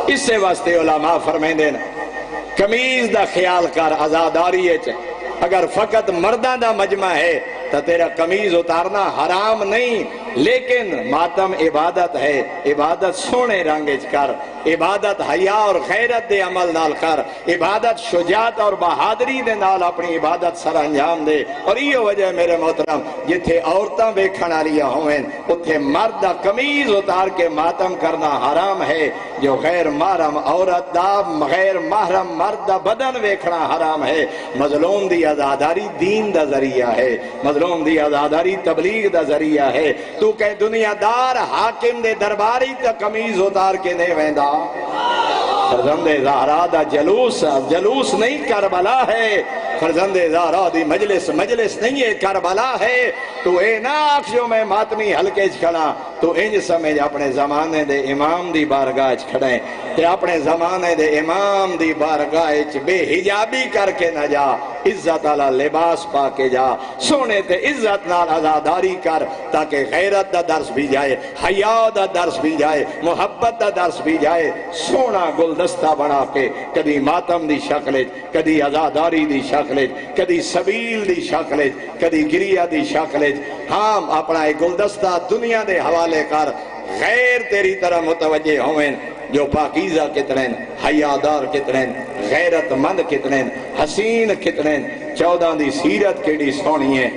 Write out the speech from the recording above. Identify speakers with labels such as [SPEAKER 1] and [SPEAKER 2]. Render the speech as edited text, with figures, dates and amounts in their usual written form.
[SPEAKER 1] اس سے واسطے علماء فرمیندے نا کمیز دا خیال کر آزاداری ہے اگر فقط مردان دا مجمع ہے تو تیرا کمیز اتارنا حرام نہیں لیکن ماتم عبادت ہے عبادت سونے رنگج کر عبادت حیا اور غیرت دے عمل نال کر عبادت شجاعت اور بہادری دے نال اپنی عبادت سر انجام دے اور یہ وجہ میرے محترم جتھے عورتاں ویکھنا لیا ہوئیں اتھے مرد دا کمیز اتار کے ماتم کرنا حرام ہے جو غیر محرم عورت دا غیر محرم مرد دا بدن ویکھنا حرام ہے مظلوم دی آزاداری دین دا ذریعہ ہے مظلوم دی آزاداری تبلیغ دا ذریعہ ہے تو کہ دنیا دار حاکم دے درباری تا کمیز اتار کے نہیں ویندہ فرزند زہرا دا جلوس نہیں کربلا ہے فرزند زہرا دی مجلس نہیں ہے کربلا ہے تو اے ناکھ جو میں ماتمی حلقے کھڑا تو انج سمجھ اپنے زمانے دے امام دی بارگاہ کھڑیں تے اپنے زمانے دے امام دی بارگاہ بے حجابی کر کے نہ جا عزت والا لباس پا کے جا سونے تے عزت نال آزاداری کر تاکہ غیرت دا درس بھی جائے حیا دا درس بھی جائے محبت دا درس بھی جائے سونا گلدستہ بنا کے کدی ماتم دی شکل کدی آزاداری دی شکل کدی سبیل دی شکل کدی گریہ دی شکل ہاں اپنا ایک گلدستہ دنیا دے حوالے کر غیر تیری طرح متوجہ ہوئیں جو پاکیزہ کتنین حیادار کتنین غیرت مند کتنین حسین کتنین 14 دی سیرت کیڑی سونی ہے